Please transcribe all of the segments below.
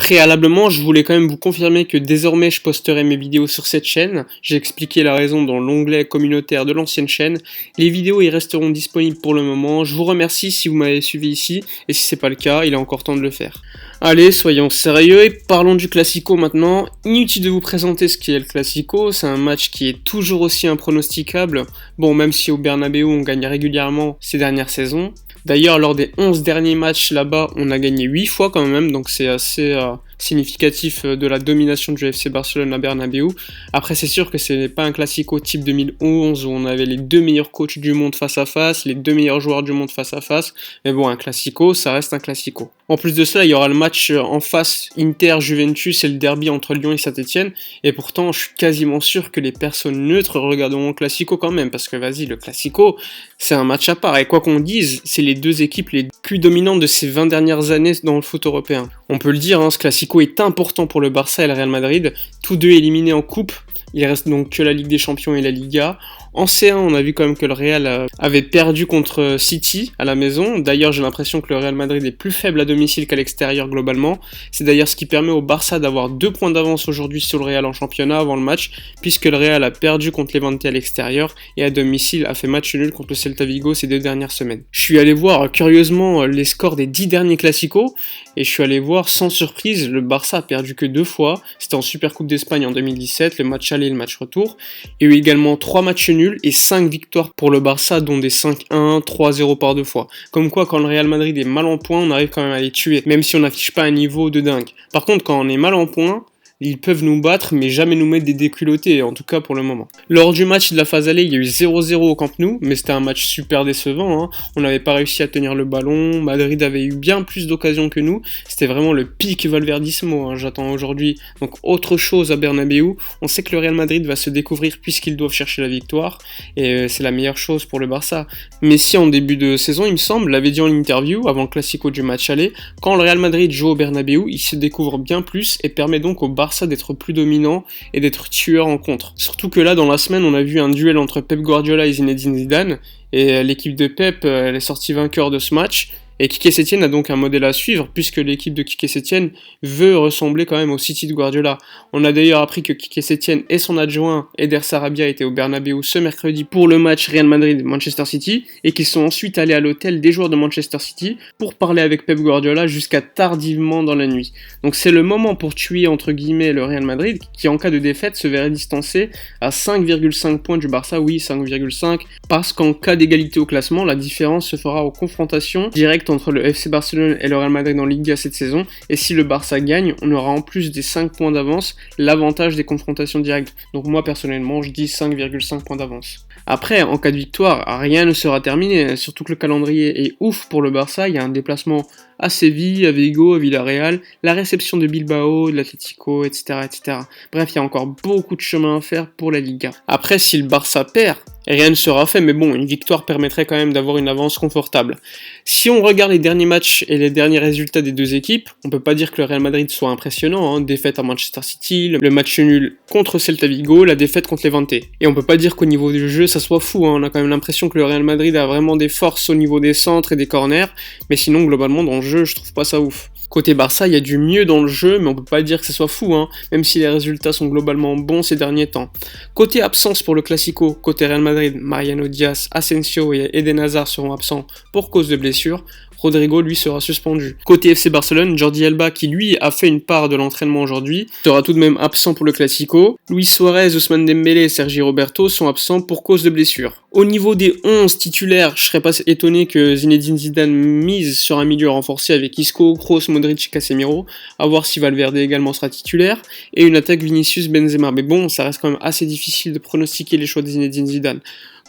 Préalablement, je voulais quand même vous confirmer que désormais je posterai mes vidéos sur cette chaîne. J'ai expliqué la raison dans l'onglet communautaire de l'ancienne chaîne. Les vidéos y resteront disponibles pour le moment. Je vous remercie si vous m'avez suivi ici, et si c'est pas le cas, il est encore temps de le faire. Allez, soyons sérieux et parlons du Classico maintenant. Inutile de vous présenter ce qu'est le Classico, c'est un match qui est toujours aussi impronosticable. Bon, même si au Bernabéu on gagne régulièrement ces dernières saisons. D'ailleurs, lors des 11 derniers matchs là-bas, on a gagné 8 fois quand même, donc c'est assez significatif de la domination du FC Barcelone à Bernabéu. Après, c'est sûr que ce n'est pas un Classico type 2011 où on avait les deux meilleurs coachs du monde face à face, les deux meilleurs joueurs du monde face à face, mais bon, un Classico, ça reste un Classico. En plus de cela, il y aura le match en face Inter-Juventus et le derby entre Lyon et Saint-Etienne, et pourtant, je suis quasiment sûr que les personnes neutres regarderont le Classico quand même, parce que vas-y, le Classico, c'est un match à part, et quoi qu'on dise, c'est les deux équipes les plus dominantes de ces 20 dernières années dans le foot européen. On peut le dire, ce Classico est important pour le Barça et le Real Madrid, tous deux éliminés en coupe. Il reste donc que la Ligue des Champions et la Liga. En C1, on a vu quand même que le Real avait perdu contre City à la maison. D'ailleurs, j'ai l'impression que le Real Madrid est plus faible à domicile qu'à l'extérieur globalement. C'est d'ailleurs ce qui permet au Barça d'avoir 2 points d'avance aujourd'hui sur le Real en championnat avant le match, puisque le Real a perdu contre Levante à l'extérieur et à domicile a fait match nul contre le Celta Vigo ces 2 dernières semaines. Je suis allé voir curieusement les scores des 10 derniers Classicos et je suis allé voir sans surprise, le Barça a perdu que 2 fois. C'était en Supercoupe d'Espagne en 2017, le match aller et le match retour. Il y a eu également 3 matchs nuls et 5 victoires pour le Barça, dont des 5-1, 3-0 par 2 fois. Comme quoi, quand le Real Madrid est mal en point, on arrive quand même à les tuer, même si on n'affiche pas un niveau de dingue. Par contre, quand on est mal en point, ils peuvent nous battre, mais jamais nous mettre des déculottés, en tout cas pour le moment. Lors du match de la phase aller, il y a eu 0-0 au Camp Nou, mais c'était un match super décevant. On n'avait pas réussi à tenir le ballon, Madrid avait eu bien plus d'occasions que nous, c'était vraiment le pic Valverdismo, j'attends aujourd'hui. Donc autre chose à Bernabéu, on sait que le Real Madrid va se découvrir puisqu'ils doivent chercher la victoire, et c'est la meilleure chose pour le Barça. Messi en début de saison, il me semble, l'avait dit en interview, avant le Classico du match aller, quand le Real Madrid joue au Bernabéu, il se découvre bien plus et permet donc au Barça d'être plus dominant et d'être tueur en contre. Surtout que là, dans la semaine, on a vu un duel entre Pep Guardiola et Zinedine Zidane, et l'équipe de Pep, elle est sortie vainqueur de ce match. Et Quique Setién a donc un modèle à suivre, puisque l'équipe de Quique Setién veut ressembler quand même au City de Guardiola. On a d'ailleurs appris que Quique Setién et son adjoint Eder Sarabia étaient au Bernabéu ce mercredi pour le match Real Madrid-Manchester City, et qu'ils sont ensuite allés à l'hôtel des joueurs de Manchester City pour parler avec Pep Guardiola jusqu'à tardivement dans la nuit. Donc c'est le moment pour tuer entre guillemets le Real Madrid, qui en cas de défaite se verrait distancé à 5,5 points du Barça, oui 5,5, parce qu'en cas d'égalité au classement, la différence se fera aux confrontations directes entre le FC Barcelone et le Real Madrid en Liga cette saison, et si le Barça gagne, on aura en plus des 5 points d'avance l'avantage des confrontations directes. Donc moi personnellement, je dis 5,5 points d'avance. Après, en cas de victoire, rien ne sera terminé, surtout que le calendrier est ouf pour le Barça, il y a un déplacement à Séville, à Vigo, à Villarreal, la réception de Bilbao, de l'Atlético, etc., etc. Bref, il y a encore beaucoup de chemin à faire pour la Liga. Après, si le Barça perd, rien ne sera fait, mais bon, une victoire permettrait quand même d'avoir une avance confortable. Si on regarde les derniers matchs et les derniers résultats des deux équipes, on peut pas dire que le Real Madrid soit impressionnant, défaite à Manchester City, le match nul contre Celta Vigo, la défaite contre Levante. Et on peut pas dire qu'au niveau du jeu ça soit fou, on a quand même l'impression que le Real Madrid a vraiment des forces au niveau des centres et des corners, mais sinon globalement dans le jeu je trouve pas ça ouf. Côté Barça, il y a du mieux dans le jeu, mais on peut pas dire que ce soit fou, même si les résultats sont globalement bons ces derniers temps. Côté absence pour le Classico, côté Real Madrid, Mariano Diaz, Asensio et Eden Hazard seront absents pour cause de blessure. Rodrigo, lui, sera suspendu. Côté FC Barcelone, Jordi Alba, qui lui a fait une part de l'entraînement aujourd'hui, sera tout de même absent pour le Classico. Luis Suarez, Ousmane Dembélé et Sergi Roberto sont absents pour cause de blessure. Au niveau des 11 titulaires, je serais pas étonné que Zinedine Zidane mise sur un milieu renforcé avec Isco, Kroos, Modric et Casemiro, à voir si Valverde également sera titulaire, et une attaque Vinicius Benzema. Mais bon, ça reste quand même assez difficile de pronostiquer les choix de Zinedine Zidane.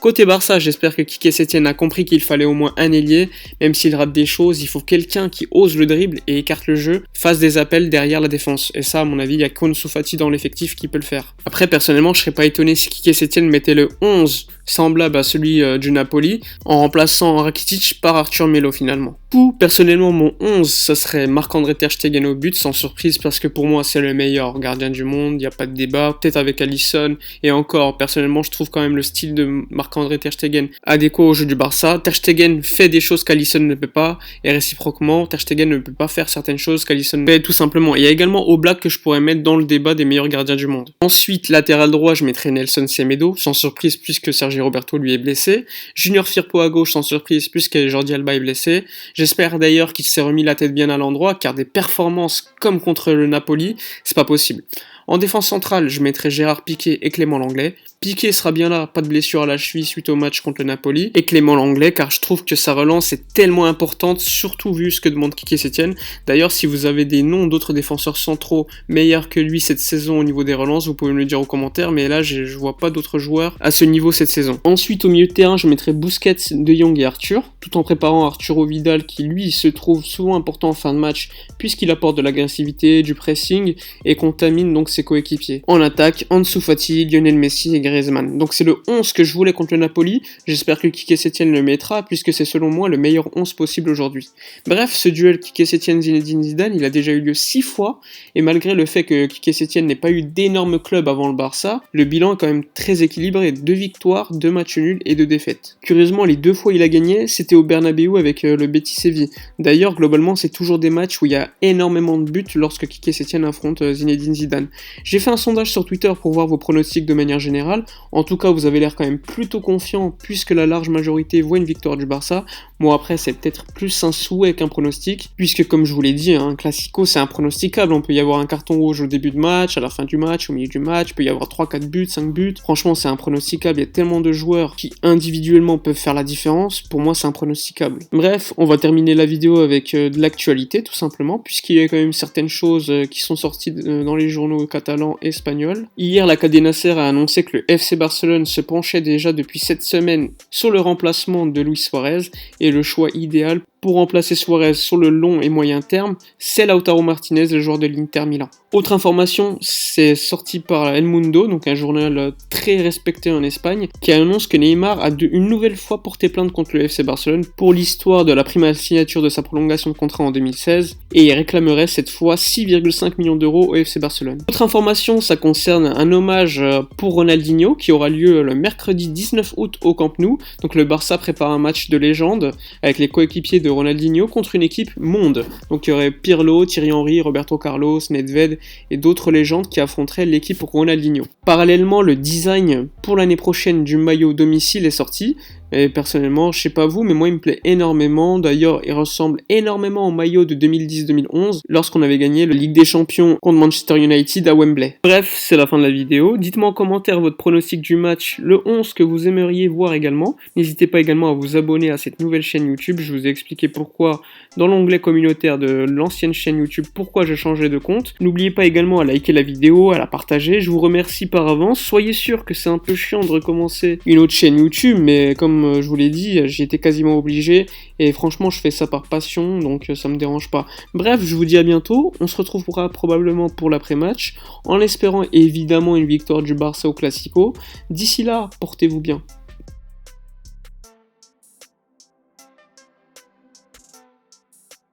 Côté Barça, j'espère que Quique Setién a compris qu'il fallait au moins un ailier, même s'il rate des choses, il faut quelqu'un qui ose le dribble et écarte le jeu, fasse des appels derrière la défense. Et ça, à mon avis, il y a Ansu Fati dans l'effectif qui peut le faire. Après, personnellement, je serais pas étonné si Quique Setién mettait le 11 semblable à celui du Napoli, en remplaçant Rakitic par Arthur Melo finalement. Personnellement, mon 11, ça serait Marc-André Ter Stegen au but, sans surprise, parce que pour moi, c'est le meilleur gardien du monde, il n'y a pas de débat, peut-être avec Alisson, et encore, personnellement, je trouve quand même le style de Marc-André Ter Stegen adéquat au jeu du Barça. Ter Stegen fait des choses qu'Alisson ne peut pas, et réciproquement, Ter Stegen ne peut pas faire certaines choses qu'Alisson fait tout simplement. Il y a également Oblak que je pourrais mettre dans le débat des meilleurs gardiens du monde. Ensuite, latéral droit, je mettrais Nelson Semedo, sans surprise, puisque Sergio Roberto lui est blessé. Junior Firpo à gauche, sans surprise, puisque Jordi Alba est blessé. J'espère d'ailleurs qu'il s'est remis la tête bien à l'endroit, car des performances comme contre le Napoli, c'est pas possible. En défense centrale, je mettrai Gérard Piqué et Clément Lenglet. Piqué sera bien là, pas de blessure à la cheville suite au match contre le Napoli. Et Clément Lenglet, car je trouve que sa relance est tellement importante, surtout vu ce que demande Quique Setién. D'ailleurs, si vous avez des noms d'autres défenseurs centraux meilleurs que lui cette saison au niveau des relances, vous pouvez me le dire aux commentaires, mais là, je vois pas d'autres joueurs à ce niveau cette saison. Ensuite, au milieu de terrain, je mettrai Busquets, De Jong et Arthur, tout en préparant Arturo Vidal, qui lui se trouve souvent important en fin de match, puisqu'il apporte de l'agressivité, du pressing, et contamine donc ses coéquipiers. En attaque, Ansu Fati, Lionel Messi et Griezmann. Donc c'est le 11 que je voulais contre le Napoli, j'espère que Quique Setién le mettra, puisque c'est selon moi le meilleur 11 possible aujourd'hui. Bref, ce duel Quique Setién-Zinedine Zidane, il a déjà eu lieu 6 fois, et malgré le fait que Quique Setién n'ait pas eu d'énormes clubs avant le Barça, le bilan est quand même très équilibré, 2 victoires, 2 matchs nuls et 2 défaites. Curieusement, les 2 fois il a gagné, c'était au Bernabéu avec le Betis Séville. D'ailleurs, globalement, c'est toujours des matchs où il y a énormément de buts lorsque Quique Setién affronte Zinedine Zidane. J'ai fait un sondage sur Twitter pour voir vos pronostics de manière générale. En tout cas, vous avez l'air quand même plutôt confiant puisque la large majorité voit une victoire du Barça. Moi, après, c'est peut-être plus un souhait qu'un pronostic, puisque comme je vous l'ai dit, un classico, c'est impronosticable. On peut y avoir un carton rouge au début de match, à la fin du match, au milieu du match, il peut y avoir 3-4 buts, 5 buts. Franchement, c'est impronosticable. Il y a tellement de joueurs qui individuellement peuvent faire la différence. Pour moi, c'est impronosticable. Bref, on va terminer la vidéo avec de l'actualité, tout simplement, puisqu'il y a quand même certaines choses qui sont sorties dans les journaux catalans et espagnols. Hier, la Cadena Ser a annoncé que le FC Barcelone se penchait déjà depuis cette semaine sur le remplacement de Luis Suarez, et le choix idéal pour remplacer Suarez sur le long et moyen terme, c'est Lautaro Martinez, le joueur de l'Inter Milan. Autre information, c'est sorti par El Mundo, donc un journal très respecté en Espagne, qui annonce que Neymar a une nouvelle fois porté plainte contre le FC Barcelone pour l'histoire de la prime signature de sa prolongation de contrat en 2016, et il réclamerait cette fois 6,5 millions d'euros au FC Barcelone. Autre information, ça concerne un hommage pour Ronaldinho, qui aura lieu le mercredi 19 août au Camp Nou. Donc le Barça prépare un match de légende avec les coéquipiers de Ronaldinho contre une équipe monde. Donc il y aurait Pirlo, Thierry Henry, Roberto Carlos, Nedved et d'autres légendes qui affronteraient l'équipe Ronaldinho. Parallèlement, le design pour l'année prochaine du maillot domicile est sorti. Et personnellement, je sais pas vous, mais moi il me plaît énormément. D'ailleurs, il ressemble énormément au maillot de 2010-2011 lorsqu'on avait gagné la Ligue des Champions contre Manchester United à Wembley. Bref, c'est la fin de la vidéo. Dites-moi en commentaire votre pronostic du match, le 11 que vous aimeriez voir également. N'hésitez pas également à vous abonner à cette nouvelle chaîne YouTube. Je vous ai expliqué pourquoi dans l'onglet communautaire de l'ancienne chaîne YouTube, pourquoi je changeais de compte. N'oubliez pas également à liker la vidéo, à la partager. Je vous remercie par avance. Soyez sûr que c'est un peu chiant de recommencer une autre chaîne YouTube, mais comme je vous l'ai dit, j'y étais quasiment obligé et franchement je fais ça par passion, donc ça me dérange pas. Bref, je vous dis à bientôt, on se retrouvera probablement pour l'après-match, en espérant évidemment une victoire du Barça au Classico. D'ici là, portez-vous bien.